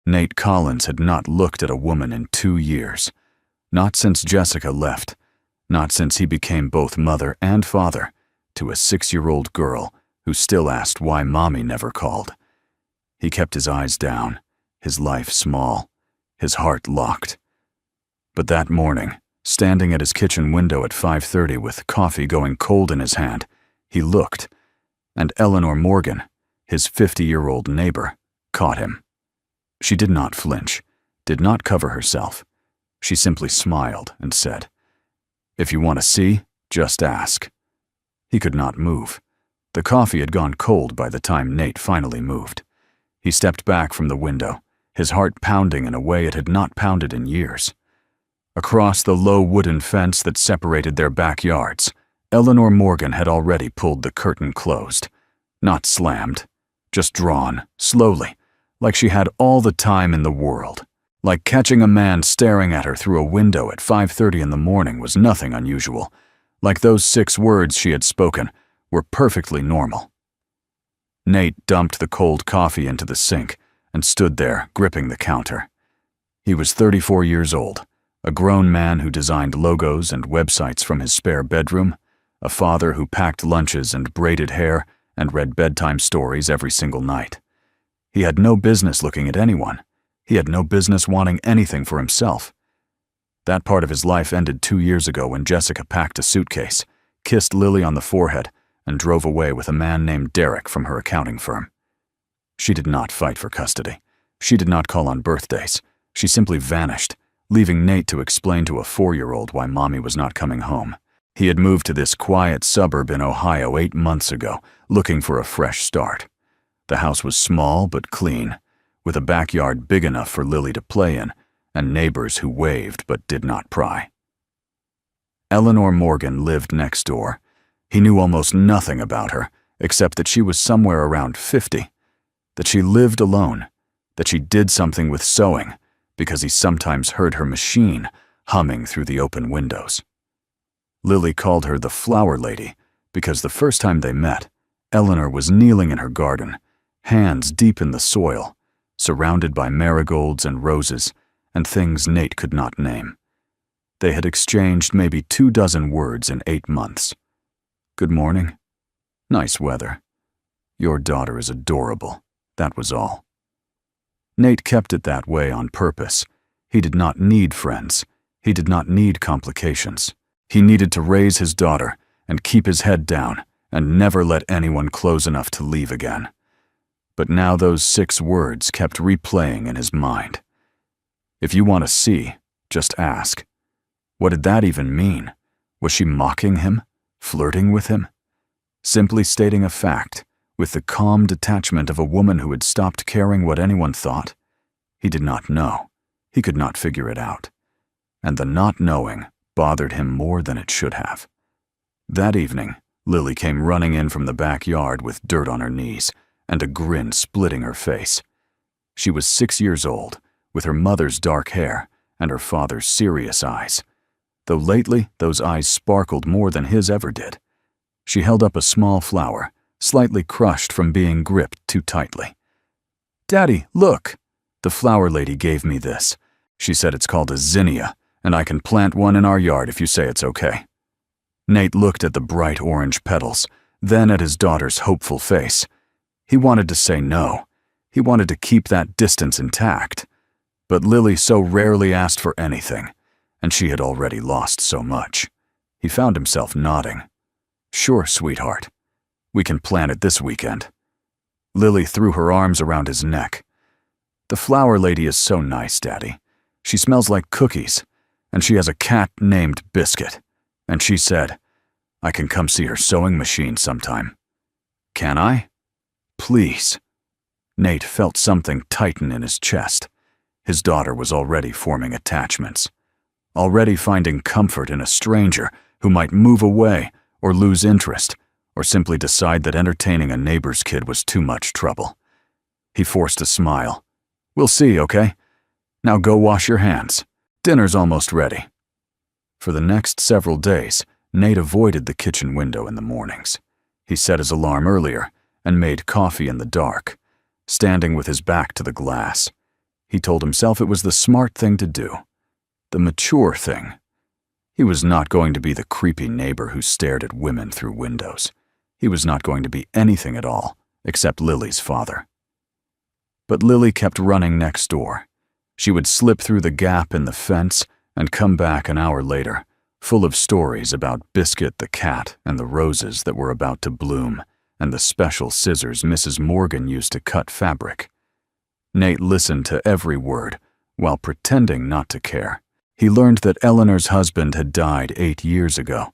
Nate Collins had not looked at a woman in 2 years. Not since Jessica left. Not since he became both mother and father to a 6-year-old girl who still asked why Mommy never called. He kept his eyes down, his life small, his heart locked. But that morning, standing at his kitchen window at 5:30 with coffee going cold in his hand, he looked, and Eleanor Morgan, his 50-year-old neighbor, caught him. She did not flinch, did not cover herself. She simply smiled and said, "If you want to see, just ask." He could not move. The coffee had gone cold by the time Nate finally moved. He stepped back from the window, his heart pounding in a way it had not pounded in years. Across the low wooden fence that separated their backyards, Eleanor Morgan had already pulled the curtain closed. Not slammed, just drawn, slowly, like she had all the time in the world. Like catching a man staring at her through a window at 5:30 in the morning was nothing unusual. Like those 6 words she had spoken were perfectly normal. Nate dumped the cold coffee into the sink and stood there, gripping the counter. He was 34 years old, a grown man who designed logos and websites from his spare bedroom, a father who packed lunches and braided hair and read bedtime stories every single night. He had no business looking at anyone. He had no business wanting anything for himself. That part of his life ended 2 years ago when Jessica packed a suitcase, kissed Lily on the forehead, and drove away with a man named Derek from her accounting firm. She did not fight for custody. She did not call on birthdays. She simply vanished, leaving Nate to explain to a 4-year-old why Mommy was not coming home. He had moved to this quiet suburb in Ohio 8 months ago, looking for a fresh start. The house was small but clean, with a backyard big enough for Lily to play in, and neighbors who waved but did not pry. Eleanor Morgan lived next door. He knew almost nothing about her, except that she was somewhere around 50, that she lived alone, that she did something with sewing, because he sometimes heard her machine humming through the open windows. Lily called her the flower lady because the first time they met, Eleanor was kneeling in her garden, hands deep in the soil, surrounded by marigolds and roses and things Nate could not name. They had exchanged maybe 24 words in 8 months. "Good morning. Nice weather. Your daughter is adorable." That was all. Nate kept it that way on purpose. He did not need friends. He did not need complications. He needed to raise his daughter and keep his head down and never let anyone close enough to leave again. But now those 6 words kept replaying in his mind. If you want to see, just ask. What did that even mean? Was she mocking him? Flirting with him? Simply stating a fact, with the calm detachment of a woman who had stopped caring what anyone thought? He did not know. He could not figure it out. And the not knowing bothered him more than it should have. That evening, Lily came running in from the backyard with dirt on her knees and a grin splitting her face. She was 6 years old, with her mother's dark hair and her father's serious eyes, though lately those eyes sparkled more than his ever did. She held up a small flower, slightly crushed from being gripped too tightly. "Daddy, look! The flower lady gave me this. She said it's called a zinnia, and I can plant one in our yard if you say it's okay." Nate looked at the bright orange petals, then at his daughter's hopeful face. He wanted to say no. He wanted to keep that distance intact. But Lily so rarely asked for anything, and she had already lost so much. He found himself nodding. "Sure, sweetheart. We can plan it this weekend." Lily threw her arms around his neck. "The flower lady is so nice, Daddy. She smells like cookies, and she has a cat named Biscuit. And she said, I can come see her sewing machine sometime. Can I? Please." Nate felt something tighten in his chest. His daughter was already forming attachments, already finding comfort in a stranger who might move away or lose interest or simply decide that entertaining a neighbor's kid was too much trouble. He forced a smile. "We'll see, okay? Now go wash your hands. Dinner's almost ready." For the next several days, Nate avoided the kitchen window in the mornings. He set his alarm earlier and made coffee in the dark, standing with his back to the glass. He told himself it was the smart thing to do, the mature thing. He was not going to be the creepy neighbor who stared at women through windows. He was not going to be anything at all, except Lily's father. But Lily kept running next door. She would slip through the gap in the fence and come back an hour later, full of stories about Biscuit the cat and the roses that were about to bloom and the special scissors Mrs. Morgan used to cut fabric. Nate listened to every word while pretending not to care. He learned that Eleanor's husband had died 8 years ago,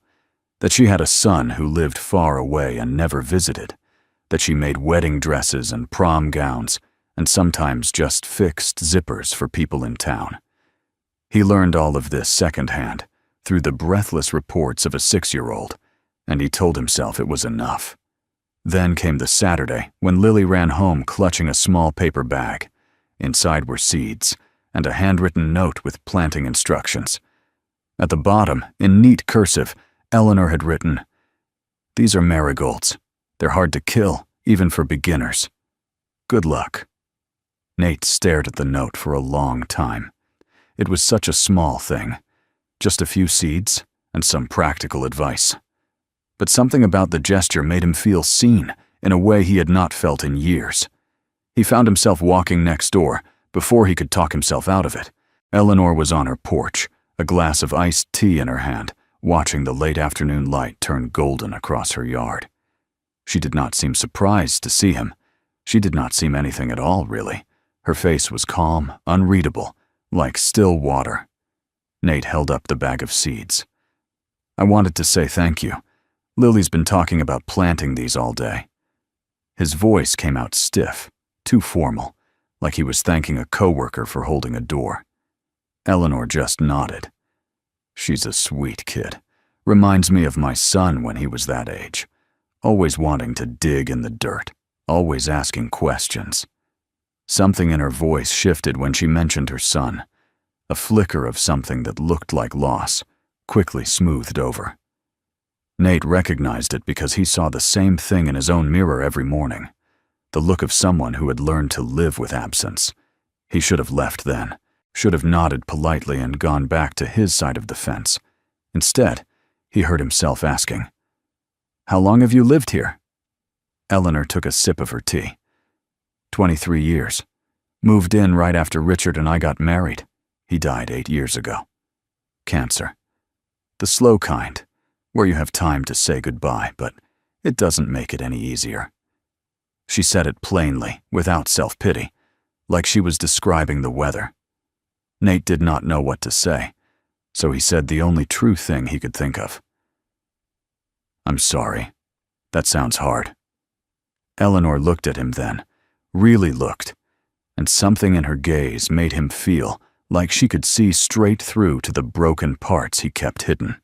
that she had a son who lived far away and never visited, that she made wedding dresses and prom gowns and sometimes just fixed zippers for people in town. He learned all of this secondhand through the breathless reports of a 6-year-old, and he told himself it was enough. Then came the Saturday when Lily ran home clutching a small paper bag. Inside were seeds and a handwritten note with planting instructions. At the bottom, in neat cursive, Eleanor had written, "These are marigolds. They're hard to kill, even for beginners. Good luck." Nate stared at the note for a long time. It was such a small thing, just a few seeds and some practical advice. But something about the gesture made him feel seen in a way he had not felt in years. He found himself walking next door before he could talk himself out of it. Eleanor was on her porch, a glass of iced tea in her hand, watching the late afternoon light turn golden across her yard. She did not seem surprised to see him. She did not seem anything at all, really. Her face was calm, unreadable, like still water. Nate held up the bag of seeds. "I wanted to say thank you. Lily's been talking about planting these all day." His voice came out stiff, too formal, like he was thanking a coworker for holding a door. Eleanor just nodded. "She's a sweet kid. Reminds me of my son when he was that age. Always wanting to dig in the dirt, always asking questions." Something in her voice shifted when she mentioned her son. A flicker of something that looked like loss, quickly smoothed over. Nate recognized it because he saw the same thing in his own mirror every morning. The look of someone who had learned to live with absence. He should have left then, should have nodded politely and gone back to his side of the fence. Instead, he heard himself asking, "How long have you lived here?" Eleanor took a sip of her tea. 23 years. Moved in right after Richard and I got married. He died 8 years ago. Cancer. The slow kind, where you have time to say goodbye, but it doesn't make it any easier. She said it plainly, without self-pity, like she was describing the weather. Nate did not know what to say, so he said the only true thing he could think of. "I'm sorry. That sounds hard." Eleanor looked at him then, really looked, and something in her gaze made him feel like she could see straight through to the broken parts he kept hidden.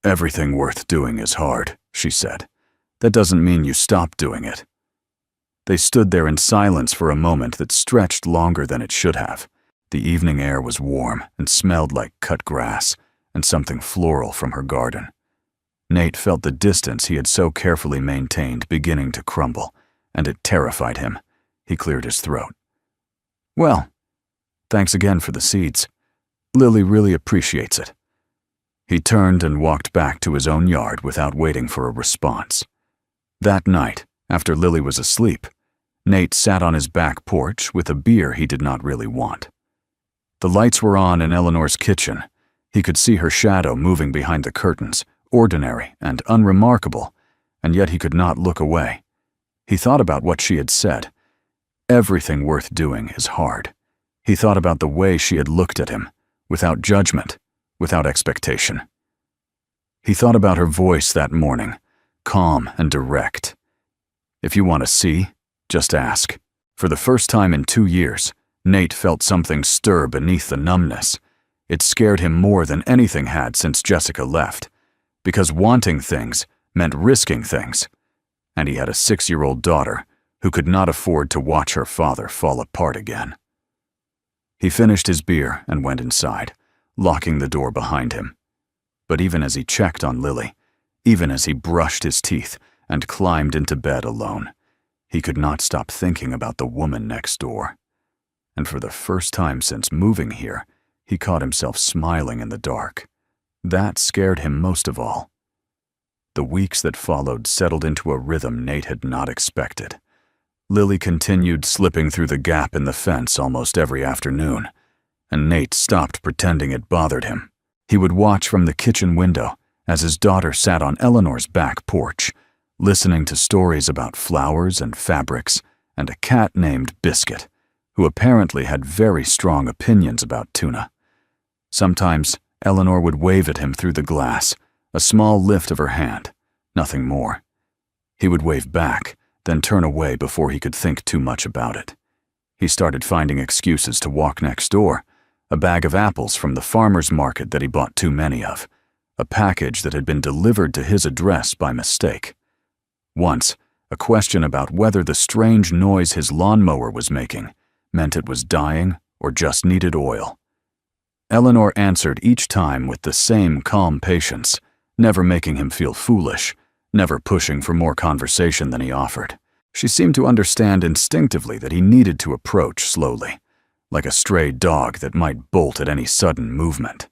"Everything worth doing is hard," she said. "That doesn't mean you stop doing it." They stood there in silence for a moment that stretched longer than it should have. The evening air was warm and smelled like cut grass and something floral from her garden. Nate felt the distance he had so carefully maintained beginning to crumble, and it terrified him. He cleared his throat. "Well, thanks again for the seeds. Lily really appreciates it." He turned and walked back to his own yard without waiting for a response. That night, after Lily was asleep, Nate sat on his back porch with a beer he did not really want. The lights were on in Eleanor's kitchen. He could see her shadow moving behind the curtains, ordinary and unremarkable, and yet he could not look away. He thought about what she had said. Everything worth doing is hard. He thought about the way she had looked at him, without judgment, without expectation. He thought about her voice that morning, calm and direct. "If you want to see, just ask." For the first time in 2 years, Nate felt something stir beneath the numbness. It scared him more than anything had since Jessica left, because wanting things meant risking things, and he had a 6-year-old daughter who could not afford to watch her father fall apart again. He finished his beer and went inside, locking the door behind him. But even as he checked on Lily, even as he brushed his teeth and climbed into bed alone, he could not stop thinking about the woman next door. and for the first time since moving here, he caught himself smiling in the dark. That scared him most of all. The weeks that followed settled into a rhythm Nate had not expected. Lily continued slipping through the gap in the fence almost every afternoon, and Nate stopped pretending it bothered him. He would watch from the kitchen window as his daughter sat on Eleanor's back porch, listening to stories about flowers and fabrics and a cat named Biscuit, who apparently had very strong opinions about tuna. Sometimes Eleanor would wave at him through the glass, a small lift of her hand, nothing more. He would wave back, then turn away before he could think too much about it. He started finding excuses to walk next door, a bag of apples from the farmer's market that he bought too many of, a package that had been delivered to his address by mistake. Once, a question about whether the strange noise his lawnmower was making meant it was dying or just needed oil. Eleanor answered each time with the same calm patience, never making him feel foolish, never pushing for more conversation than he offered. She seemed to understand instinctively that he needed to approach slowly, like a stray dog that might bolt at any sudden movement.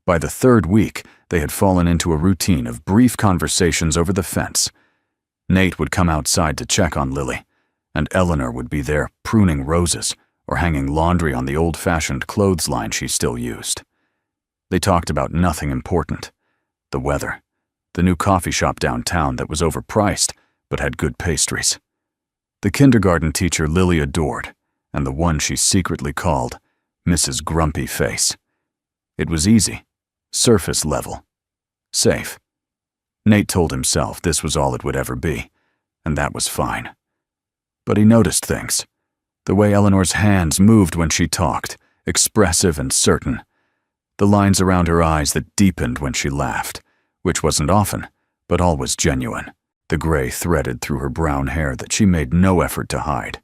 By the third week, they had fallen into a routine of brief conversations over the fence. Nate would come outside to check on Lily, and Eleanor would be there pruning roses or hanging laundry on the old-fashioned clothesline she still used. They talked about nothing important: the weather, the new coffee shop downtown that was overpriced but had good pastries, the kindergarten teacher Lily adored, and the one she secretly called Mrs. Grumpy Face. It was easy, surface level, safe. Nate told himself this was all it would ever be, and that was fine. But he noticed things. The way Eleanor's hands moved when she talked, expressive and certain. The lines around her eyes that deepened when she laughed, which wasn't often, but always genuine. The gray threaded through her brown hair that she made no effort to hide.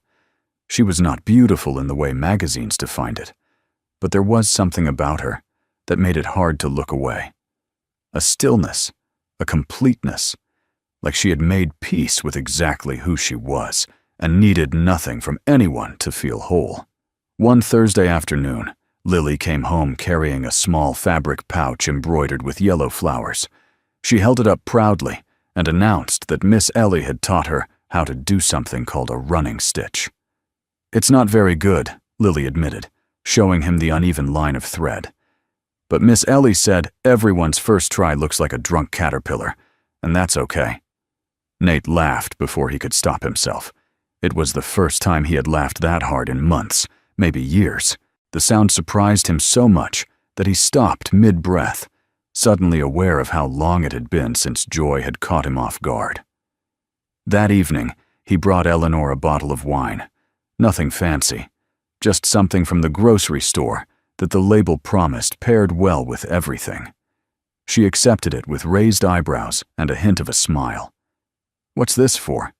She was not beautiful in the way magazines defined it, but there was something about her that made it hard to look away. A stillness, a completeness, like she had made peace with exactly who she was and needed nothing from anyone to feel whole. One Thursday afternoon, Lily came home carrying a small fabric pouch embroidered with yellow flowers. She held it up proudly and announced that Miss Ellie had taught her how to do something called a running stitch. "It's not very good," Lily admitted, showing him the uneven line of thread. "But Miss Ellie said everyone's first try looks like a drunk caterpillar, and that's okay." Nate laughed before he could stop himself. It was the first time he had laughed that hard in months, maybe years. The sound surprised him so much that he stopped mid-breath, suddenly aware of how long it had been since joy had caught him off guard. That evening, he brought Eleanor a bottle of wine. Nothing fancy, just something from the grocery store that the label promised paired well with everything. She accepted it with raised eyebrows and a hint of a smile. "What's this for?"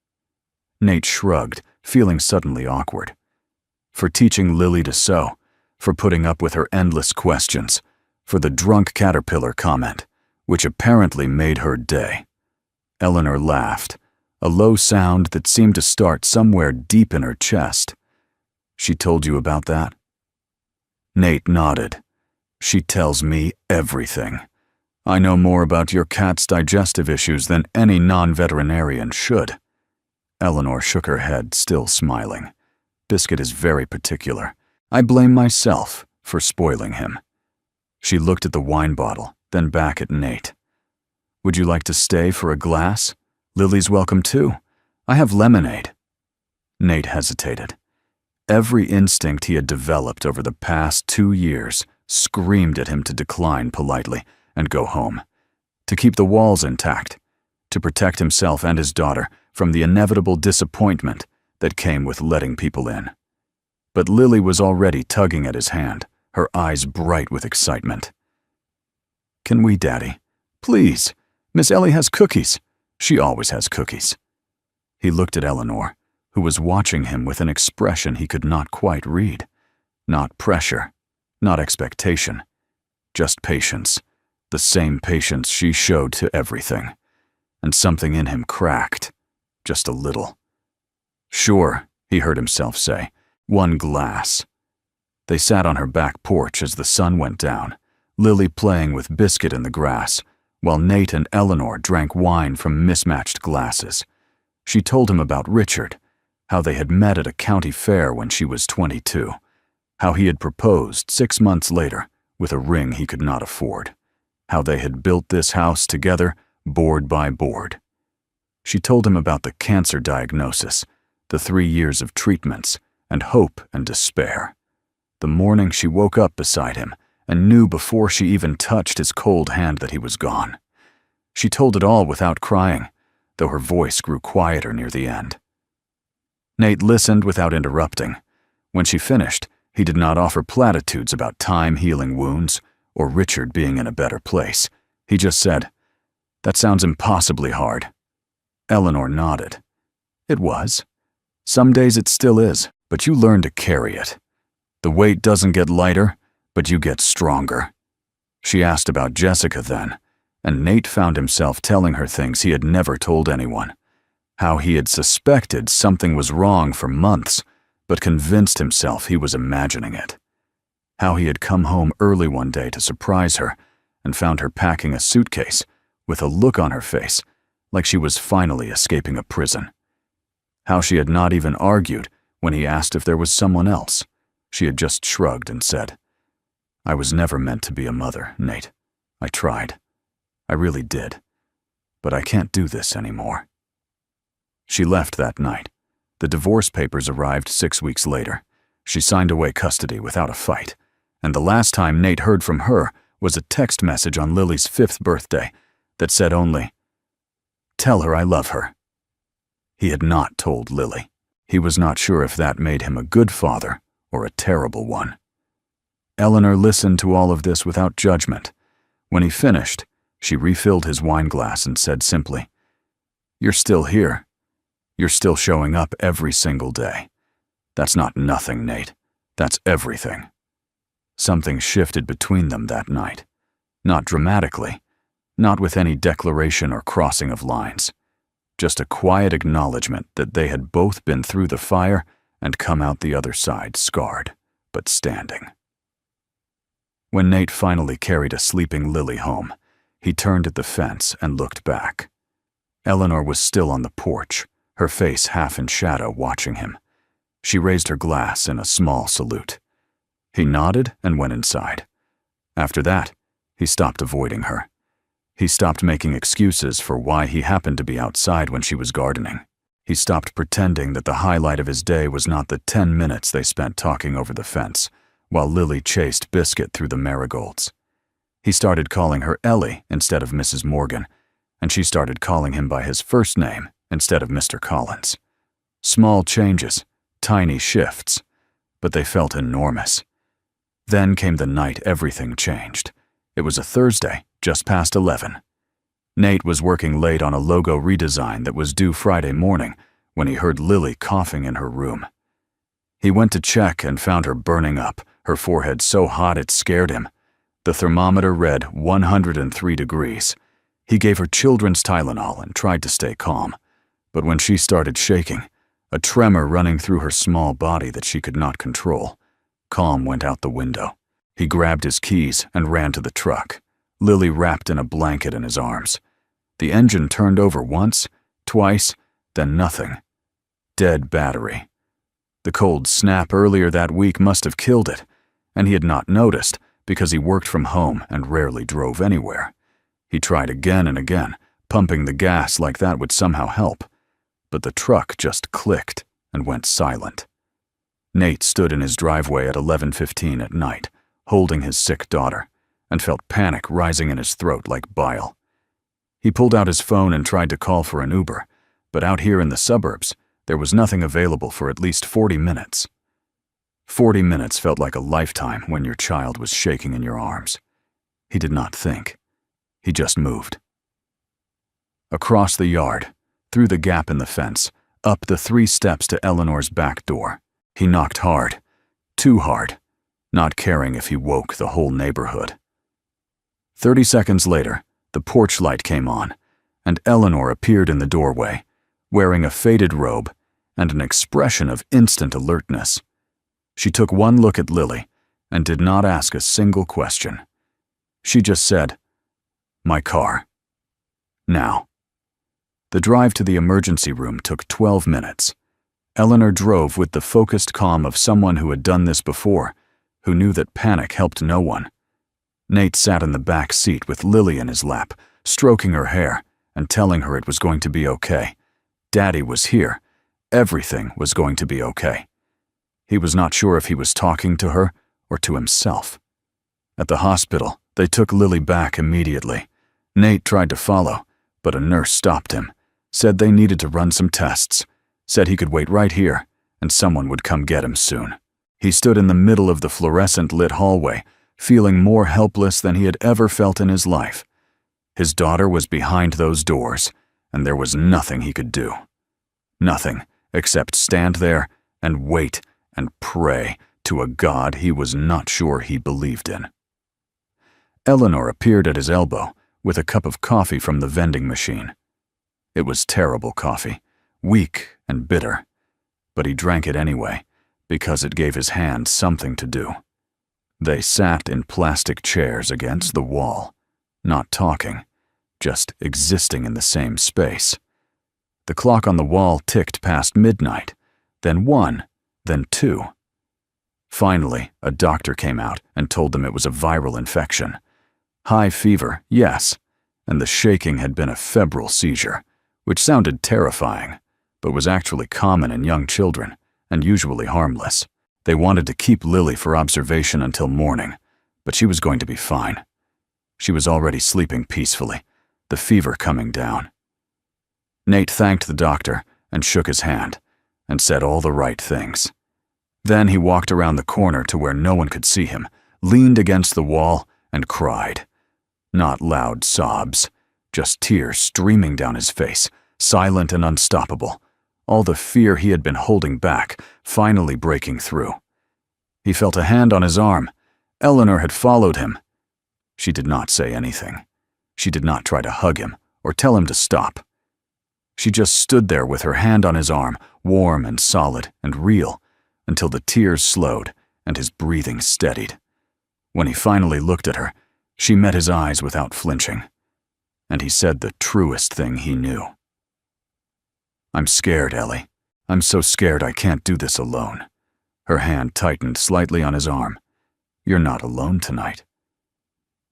Nate shrugged, feeling suddenly awkward. For teaching Lily to sew, for putting up with her endless questions, for the drunk caterpillar comment, which apparently made her day. Eleanor laughed, a low sound that seemed to start somewhere deep in her chest. "She told you about that?" Nate nodded. "She tells me everything. I know more about your cat's digestive issues than any non-veterinarian should." Eleanor shook her head, still smiling. "Biscuit is very particular. I blame myself for spoiling him." She looked at the wine bottle, then back at Nate. "Would you like to stay for a glass? Lily's welcome too. I have lemonade." Nate hesitated. Every instinct he had developed over the past 2 years screamed at him to decline politely and go home, to keep the walls intact, to protect himself and his daughter from the inevitable disappointment that came with letting people in. But Lily was already tugging at his hand, her eyes bright with excitement. "Can we, Daddy? Please. Miss Ellie has cookies. She always has cookies." He looked at Eleanor, who was watching him with an expression he could not quite read. Not pressure, not expectation, just patience, the same patience she showed to everything. And something in him cracked, just a little. "Sure," he heard himself say, one glass. They sat on her back porch as the sun went down, Lily playing with Biscuit in the grass, while Nate and Eleanor drank wine from mismatched glasses. She told him about Richard, how they had met at a county fair when she was 22, how he had proposed 6 months later with a ring he could not afford, how they had built this house together, board by board. She told him about the cancer diagnosis, the 3 years of treatments, and hope and despair. The morning she woke up beside him and knew before she even touched his cold hand that he was gone. She told it all without crying, though her voice grew quieter near the end. Nate listened without interrupting. When she finished, he did not offer platitudes about time healing wounds or Richard being in a better place. He just said, "That sounds impossibly hard." Eleanor nodded. It was. Some days it still is, but you learn to carry it. The weight doesn't get lighter, but you get stronger. She asked about Jessica then, and Nate found himself telling her things he had never told anyone. How he had suspected something was wrong for months, but convinced himself he was imagining it. How he had come home early one day to surprise her and found her packing a suitcase with a look on her face like she was finally escaping a prison. How she had not even argued when he asked if there was someone else. She had just shrugged and said, "I was never meant to be a mother, Nate. I tried. I really did. But I can't do this anymore." She left that night. The divorce papers arrived 6 weeks later. She signed away custody without a fight, and the last time Nate heard from her was a text message on Lily's 5th birthday that said only, "Tell her I love her." He had not told Lily. He was not sure if that made him a good father or a terrible one. Eleanor listened to all of this without judgment. When he finished, she refilled his wine glass and said simply, "You're still here. You're still showing up every single day. That's not nothing, Nate. That's everything." Something shifted between them that night. Not dramatically, not with any declaration or crossing of lines. Just a quiet acknowledgement that they had both been through the fire and come out the other side scarred, but standing. When Nate finally carried a sleeping Lily home, he turned at the fence and looked back. Eleanor was still on the porch, her face half in shadow, watching him. She raised her glass in a small salute. He nodded and went inside. After that, he stopped avoiding her. He stopped making excuses for why he happened to be outside when she was gardening. He stopped pretending that the highlight of his day was not the 10 minutes they spent talking over the fence, while Lily chased Biscuit through the marigolds. He started calling her Ellie instead of Mrs. Morgan, and she started calling him by his first name instead of Mr. Collins. Small changes, tiny shifts, but they felt enormous. Then came the night everything changed. It was a Thursday, just past 11. Nate was working late on a logo redesign that was due Friday morning when he heard Lily coughing in her room. He went to check and found her burning up, her forehead so hot it scared him. The thermometer read 103 degrees. He gave her children's Tylenol and tried to stay calm. But when she started shaking, a tremor running through her small body that she could not control, calm went out the window. He grabbed his keys and ran to the truck, Lily wrapped in a blanket in his arms. The engine turned over once, twice, then nothing. Dead battery. The cold snap earlier that week must have killed it, and he had not noticed because he worked from home and rarely drove anywhere. He tried again and again, pumping the gas like that would somehow help, but the truck just clicked and went silent. Nate stood in his driveway at 11:15 at night, holding his sick daughter, and felt panic rising in his throat like bile. He pulled out his phone and tried to call for an Uber, but out here in the suburbs, there was nothing available for at least 40 minutes. 40 minutes felt like a lifetime when your child was shaking in your arms. He did not think. He just moved. Across the yard, through the gap in the fence, up the 3 steps to Eleanor's back door. He knocked hard, too hard, not caring if he woke the whole neighborhood. 30 seconds later, the porch light came on, and Eleanor appeared in the doorway, wearing a faded robe and an expression of instant alertness. She took one look at Lily and did not ask a single question. She just said, "My car. Now." The drive to the emergency room took 12 minutes. Eleanor drove with the focused calm of someone who had done this before, who knew that panic helped no one. Nate sat in the back seat with Lily in his lap, stroking her hair and telling her it was going to be okay. Daddy was here. Everything was going to be okay. He was not sure if he was talking to her or to himself. At the hospital, they took Lily back immediately. Nate tried to follow, but a nurse stopped him, said they needed to run some tests, said he could wait right here and someone would come get him soon. He stood in the middle of the fluorescent-lit hallway, feeling more helpless than he had ever felt in his life. His daughter was behind those doors, and there was nothing he could do. Nothing except stand there and wait and pray to a God he was not sure he believed in. Eleanor appeared at his elbow with a cup of coffee from the vending machine. It was terrible coffee, weak and bitter, but he drank it anyway because it gave his hand something to do. They sat in plastic chairs against the wall, not talking, just existing in the same space. The clock on the wall ticked past midnight, then 1, then 2. Finally, a doctor came out and told them it was a viral infection. High fever, yes, and the shaking had been a febrile seizure, which sounded terrifying, but was actually common in young children and usually harmless. They wanted to keep Lily for observation until morning, but she was going to be fine. She was already sleeping peacefully, the fever coming down. Nate thanked the doctor and shook his hand and said all the right things. Then he walked around the corner to where no one could see him, leaned against the wall, and cried. Not loud sobs, just tears streaming down his face, silent and unstoppable. All the fear he had been holding back, finally breaking through. He felt a hand on his arm. Eleanor had followed him. She did not say anything. She did not try to hug him or tell him to stop. She just stood there with her hand on his arm, warm and solid and real, until the tears slowed and his breathing steadied. When he finally looked at her, she met his eyes without flinching, and he said the truest thing he knew. "I'm scared, Ellie. I'm so scared I can't do this alone." Her hand tightened slightly on his arm. "You're not alone tonight."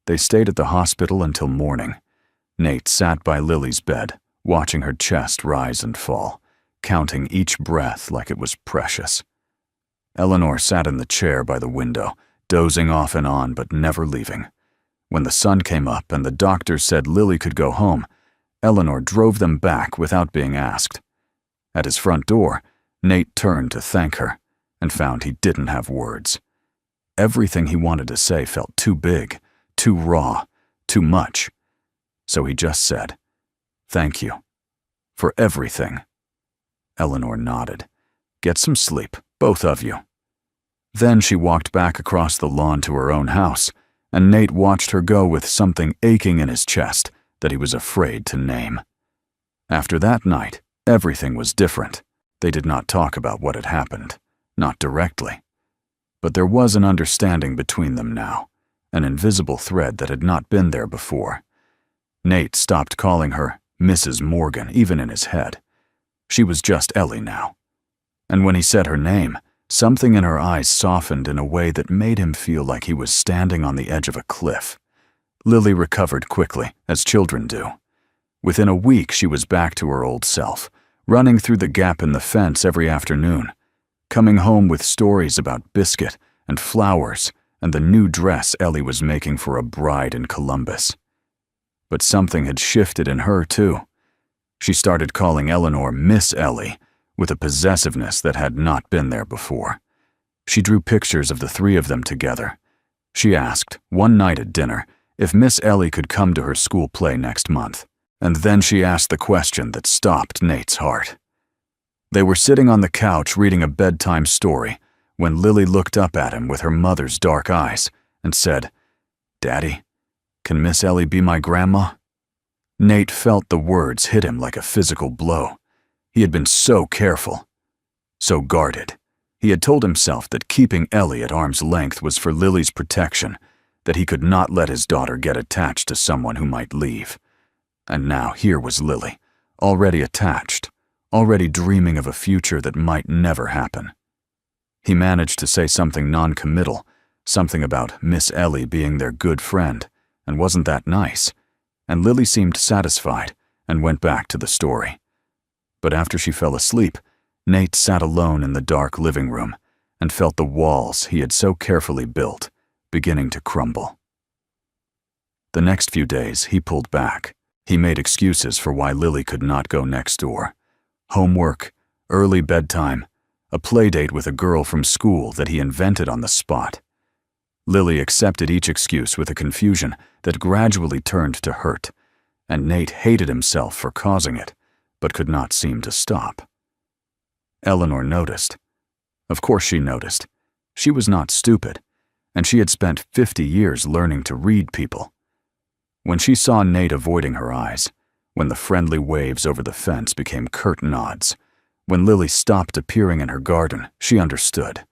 They stayed at the hospital until morning. Nate sat by Lily's bed, watching her chest rise and fall, counting each breath like it was precious. Eleanor sat in the chair by the window, dozing off and on but never leaving. When the sun came up and the doctor said Lily could go home, Eleanor drove them back without being asked. At his front door, Nate turned to thank her and found he didn't have words. Everything he wanted to say felt too big, too raw, too much. So he just said, "Thank you. For everything." Eleanor nodded. "Get some sleep, both of you." Then she walked back across the lawn to her own house, and Nate watched her go with something aching in his chest that he was afraid to name. After that night, everything was different. They did not talk about what had happened, not directly. But there was an understanding between them now, an invisible thread that had not been there before. Nate stopped calling her Mrs. Morgan, even in his head. She was just Ellie now. And when he said her name, something in her eyes softened in a way that made him feel like he was standing on the edge of a cliff. Lily recovered quickly, as children do. Within a week, she was back to her old self, running through the gap in the fence every afternoon, coming home with stories about biscuit and flowers and the new dress Ellie was making for a bride in Columbus. But something had shifted in her, too. She started calling Eleanor Miss Ellie, with a possessiveness that had not been there before. She drew pictures of the three of them together. She asked, one night at dinner, if Miss Ellie could come to her school play next month. And then she asked the question that stopped Nate's heart. They were sitting on the couch reading a bedtime story when Lily looked up at him with her mother's dark eyes and said, "Daddy, can Miss Ellie be my grandma?" Nate felt the words hit him like a physical blow. He had been so careful, so guarded. He had told himself that keeping Ellie at arm's length was for Lily's protection, that he could not let his daughter get attached to someone who might leave. And now here was Lily, already attached, already dreaming of a future that might never happen. He managed to say something non-committal, something about Miss Ellie being their good friend, and wasn't that nice? And Lily seemed satisfied and went back to the story. But after she fell asleep, Nate sat alone in the dark living room and felt the walls he had so carefully built beginning to crumble. The next few days, he pulled back. He made excuses for why Lily could not go next door. Homework, early bedtime, a play date with a girl from school that he invented on the spot. Lily accepted each excuse with a confusion that gradually turned to hurt, and Nate hated himself for causing it, but could not seem to stop. Eleanor noticed. Of course she noticed. She was not stupid, and she had spent 50 years learning to read people. When she saw Nate avoiding her eyes, when the friendly waves over the fence became curt nods, when Lily stopped appearing in her garden, she understood.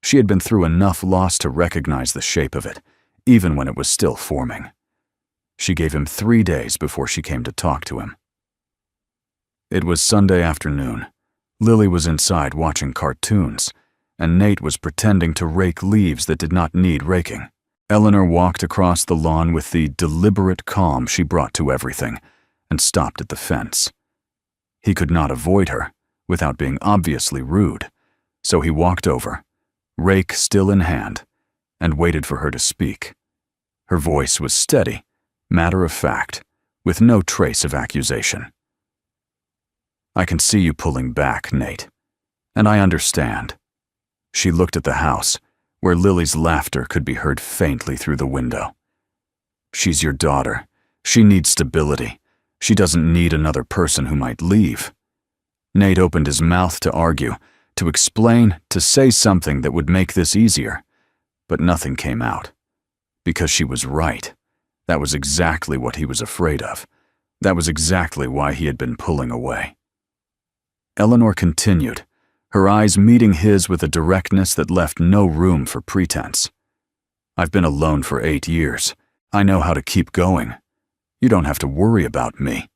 She had been through enough loss to recognize the shape of it, even when it was still forming. She gave him 3 days before she came to talk to him. It was Sunday afternoon. Lily was inside watching cartoons, and Nate was pretending to rake leaves that did not need raking. Eleanor walked across the lawn with the deliberate calm she brought to everything, and stopped at the fence. He could not avoid her, without being obviously rude, so he walked over, rake still in hand, and waited for her to speak. Her voice was steady, matter-of-fact, with no trace of accusation. "I can see you pulling back, Nate, and I understand." She looked at the house, where Lily's laughter could be heard faintly through the window. "She's your daughter. She needs stability. She doesn't need another person who might leave." Nate opened his mouth to argue, to explain, to say something that would make this easier, but nothing came out. Because she was right. That was exactly what he was afraid of. That was exactly why he had been pulling away. Eleanor continued, her eyes meeting his with a directness that left no room for pretense. "I've been alone for 8 years. I know how to keep going. You don't have to worry about me."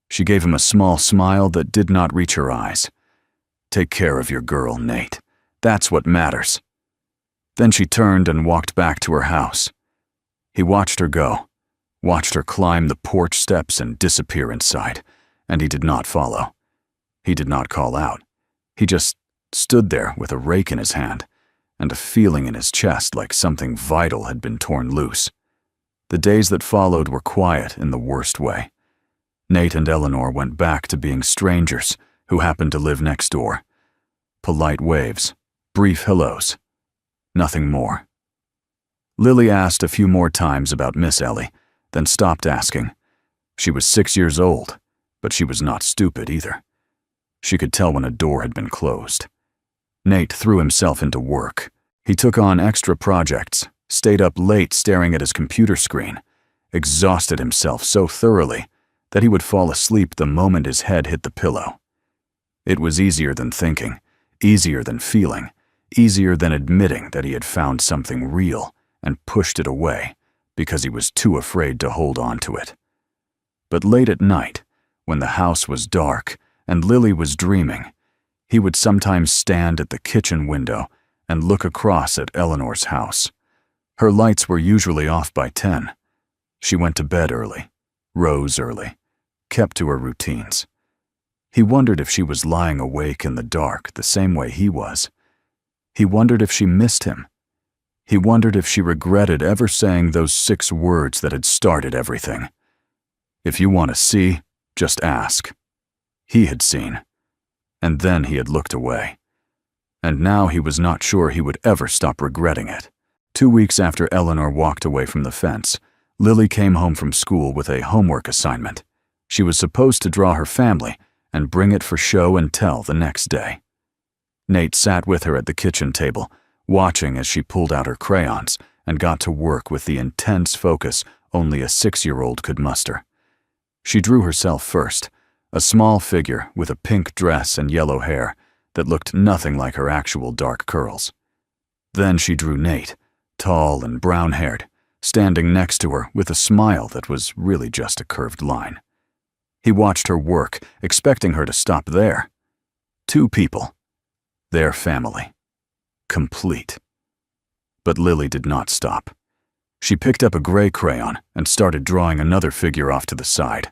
She gave him a small smile that did not reach her eyes. "Take care of your girl, Nate. That's what matters." Then she turned and walked back to her house. He watched her go, watched her climb the porch steps and disappear inside, and he did not follow. He did not call out. He just stood there with a rake in his hand and a feeling in his chest like something vital had been torn loose. The days that followed were quiet in the worst way. Nate and Eleanor went back to being strangers who happened to live next door. Polite waves, brief hellos, nothing more. Lily asked a few more times about Miss Ellie, then stopped asking. She was 6 years old, but she was not stupid either. She could tell when a door had been closed. Nate threw himself into work. He took on extra projects, stayed up late staring at his computer screen, exhausted himself so thoroughly that he would fall asleep the moment his head hit the pillow. It was easier than thinking, easier than feeling, easier than admitting that he had found something real and pushed it away because he was too afraid to hold on to it. But late at night, when the house was dark and Lily was dreaming, he would sometimes stand at the kitchen window and look across at Eleanor's house. Her lights were usually off by 10. She went to bed early, rose early, kept to her routines. He wondered if she was lying awake in the dark the same way he was. He wondered if she missed him. He wondered if she regretted ever saying those 6 words that had started everything. "If you want to see, just ask." He had seen, and then he had looked away. And now he was not sure he would ever stop regretting it. 2 weeks after Eleanor walked away from the fence, Lily came home from school with a homework assignment. She was supposed to draw her family and bring it for show and tell the next day. Nate sat with her at the kitchen table, watching as she pulled out her crayons and got to work with the intense focus only a 6-year-old could muster. She drew herself first, a small figure with a pink dress and yellow hair that looked nothing like her actual dark curls. Then she drew Nate, tall and brown-haired, standing next to her with a smile that was really just a curved line. He watched her work, expecting her to stop there. 2 people. Their family. Complete. But Lily did not stop. She picked up a gray crayon and started drawing another figure off to the side.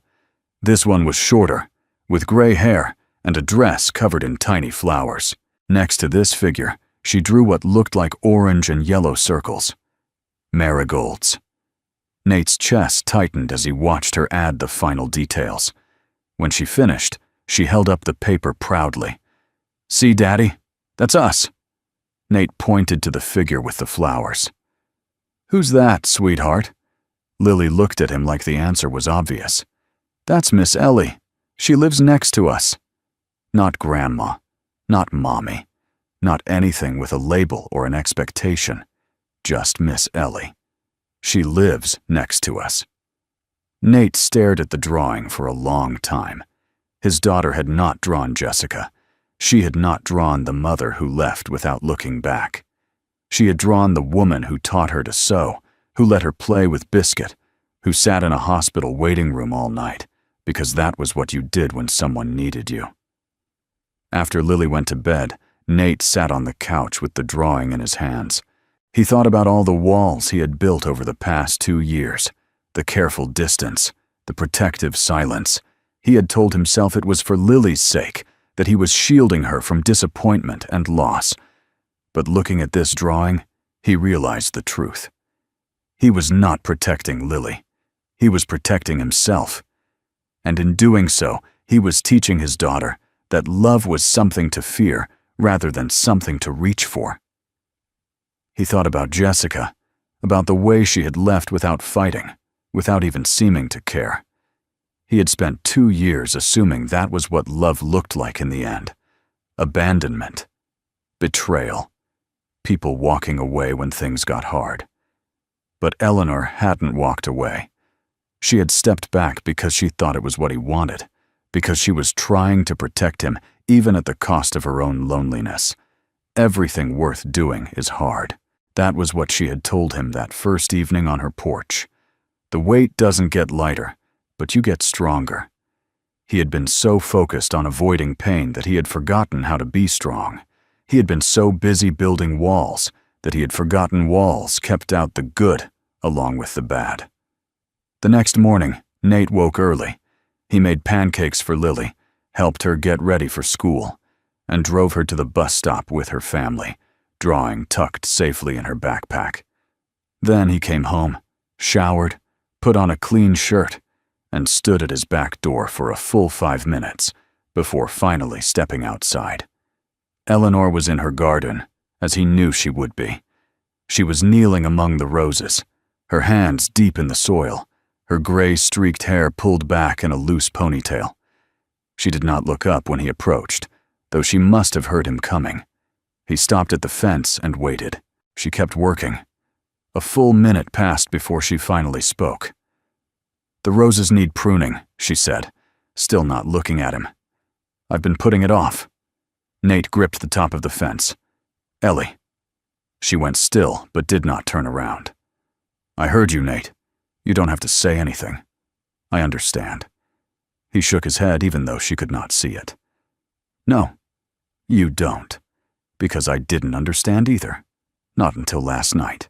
This one was shorter, with gray hair and a dress covered in tiny flowers. Next to this figure, she drew what looked like orange and yellow circles. Marigolds. Nate's chest tightened as he watched her add the final details. When she finished, she held up the paper proudly. "See, Daddy? That's us." Nate pointed to the figure with the flowers. "Who's that, sweetheart?" Lily looked at him like the answer was obvious. "That's Miss Ellie. She lives next to us." Not Grandma, not Mommy, not anything with a label or an expectation. Just Miss Ellie. She lives next to us. Nate stared at the drawing for a long time. His daughter had not drawn Jessica. She had not drawn the mother who left without looking back. She had drawn the woman who taught her to sew, who let her play with Biscuit, who sat in a hospital waiting room all night, because that was what you did when someone needed you. After Lily went to bed, Nate sat on the couch with the drawing in his hands. He thought about all the walls he had built over the past 2 years, the careful distance, the protective silence. He had told himself it was for Lily's sake, that he was shielding her from disappointment and loss. But looking at this drawing, he realized the truth. He was not protecting Lily. He was protecting himself. And in doing so, he was teaching his daughter that love was something to fear rather than something to reach for. He thought about Jessica, about the way she had left without fighting, without even seeming to care. He had spent 2 years assuming that was what love looked like in the end. Abandonment. Betrayal. People walking away when things got hard. But Eleanor hadn't walked away. She had stepped back because she thought it was what he wanted, because she was trying to protect him even at the cost of her own loneliness. Everything worth doing is hard. That was what she had told him that first evening on her porch. The weight doesn't get lighter, but you get stronger. He had been so focused on avoiding pain that he had forgotten how to be strong. He had been so busy building walls that he had forgotten walls kept out the good along with the bad. The next morning, Nate woke early. He made pancakes for Lily, helped her get ready for school, and drove her to the bus stop with her family, drawing tucked safely in her backpack. Then he came home, showered, put on a clean shirt, and stood at his back door for a full 5 minutes before finally stepping outside. Eleanor was in her garden, as he knew she would be. She was kneeling among the roses, her hands deep in the soil, her gray-streaked hair pulled back in a loose ponytail. She did not look up when he approached, though she must have heard him coming. He stopped at the fence and waited. She kept working. A full minute passed before she finally spoke. "The roses need pruning," she said, still not looking at him. "I've been putting it off." Nate gripped the top of the fence. "Ellie." She went still, but did not turn around. "I heard you, Nate. You don't have to say anything. I understand." He shook his head even though she could not see it. "No, you don't. Because I didn't understand either. Not until last night."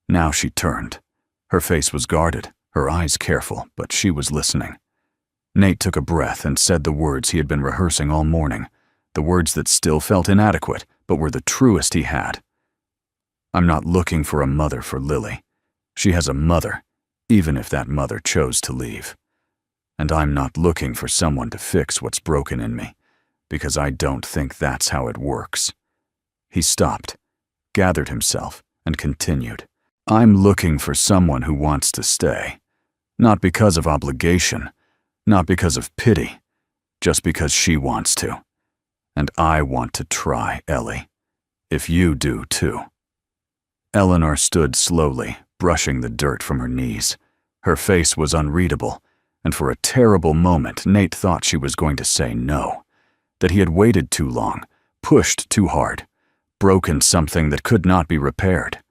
Now she turned. Her face was guarded, her eyes careful, but she was listening. Nate took a breath and said the words he had been rehearsing all morning, the words that still felt inadequate, but were the truest he had. "I'm not looking for a mother for Lily. She has a mother, even if that mother chose to leave. And I'm not looking for someone to fix what's broken in me, because I don't think that's how it works." He stopped, gathered himself, and continued. "I'm looking for someone who wants to stay. Not because of obligation, not because of pity, just because she wants to. And I want to try, Ellie. If you do, too." Eleanor stood slowly, brushing the dirt from her knees. Her face was unreadable, and for a terrible moment Nate thought she was going to say no, that he had waited too long, pushed too hard, broken something that could not be repaired.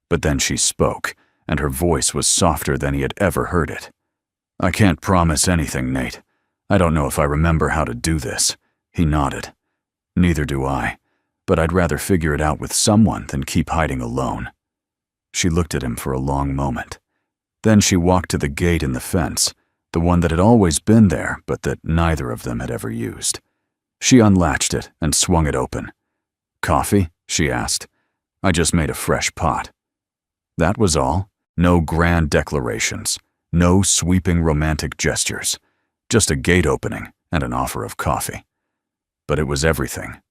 But then she spoke, and her voice was softer than he had ever heard it. "I can't promise anything, Nate. I don't know if I remember how to do this." He nodded. "Neither do I, but I'd rather figure it out with someone than keep hiding alone." She looked at him for a long moment. Then she walked to the gate in the fence, the one that had always been there but that neither of them had ever used. She unlatched it and swung it open. "Coffee?" she asked. "I just made a fresh pot." That was all. No grand declarations, no sweeping romantic gestures, just a gate opening and an offer of coffee. But it was everything.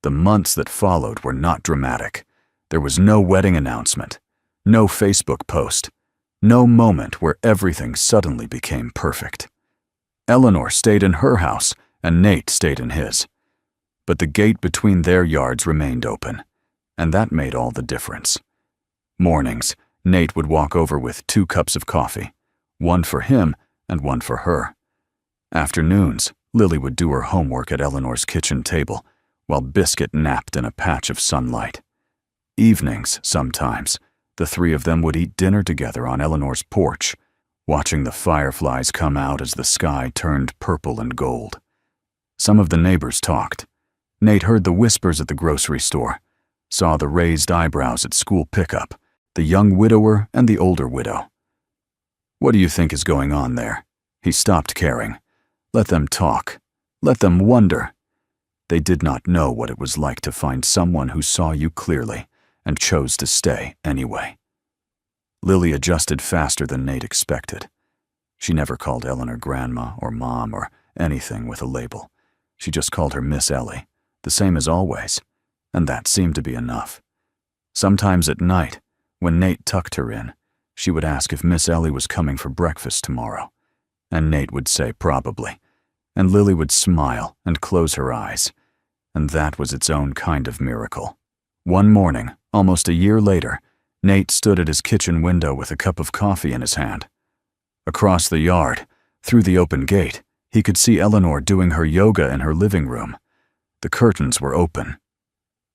The months that followed were not dramatic. There was no wedding announcement, no Facebook post, no moment where everything suddenly became perfect. Eleanor stayed in her house and Nate stayed in his. But the gate between their yards remained open, and that made all the difference. Mornings, Nate would walk over with 2 cups of coffee, one for him and one for her. Afternoons, Lily would do her homework at Eleanor's kitchen table, while Biscuit napped in a patch of sunlight. Evenings, sometimes, the 3 of them would eat dinner together on Eleanor's porch, watching the fireflies come out as the sky turned purple and gold. Some of the neighbors talked. Nate heard the whispers at the grocery store, saw the raised eyebrows at school pickup, the young widower and the older widow. "What do you think is going on there?" He stopped caring. Let them talk. Let them wonder. They did not know what it was like to find someone who saw you clearly and chose to stay anyway. Lily adjusted faster than Nate expected. She never called Eleanor Grandma or Mom or anything with a label. She just called her Miss Ellie, the same as always, and that seemed to be enough. Sometimes at night, when Nate tucked her in, she would ask if Miss Ellie was coming for breakfast tomorrow, and Nate would say probably, and Lily would smile and close her eyes, and that was its own kind of miracle. One morning, almost a year later, Nate stood at his kitchen window with a cup of coffee in his hand. Across the yard, through the open gate, he could see Eleanor doing her yoga in her living room. The curtains were open.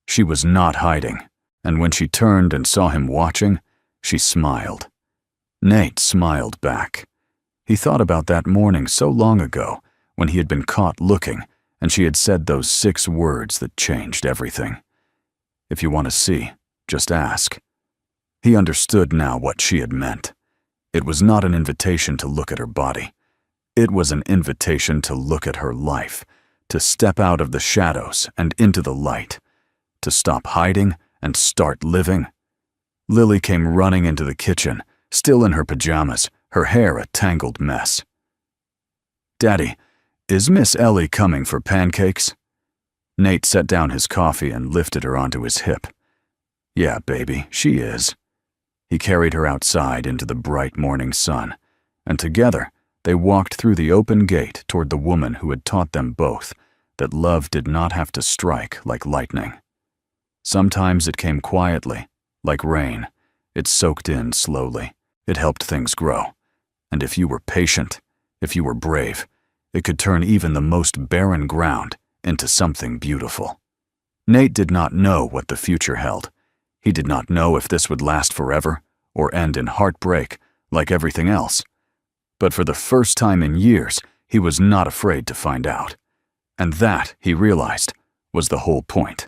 She was not hiding, and when she turned and saw him watching, she smiled. Nate smiled back. He thought about that morning so long ago when he had been caught looking and she had said those 6 words that changed everything. "If you want to see, just ask." He understood now what she had meant. It was not an invitation to look at her body. It was an invitation to look at her life, to step out of the shadows and into the light, to stop hiding and start living. Lily came running into the kitchen, still in her pajamas, her hair a tangled mess. "Daddy, is Miss Ellie coming for pancakes?" Nate set down his coffee and lifted her onto his hip. "Yeah, baby, she is." He carried her outside into the bright morning sun, and together they walked through the open gate toward the woman who had taught them both that love did not have to strike like lightning. Sometimes it came quietly, like rain. It soaked in slowly. It helped things grow. And if you were patient, if you were brave, it could turn even the most barren ground into something beautiful. Nate did not know what the future held. He did not know if this would last forever or end in heartbreak like everything else. But for the first time in years, he was not afraid to find out. And that, he realized, was the whole point.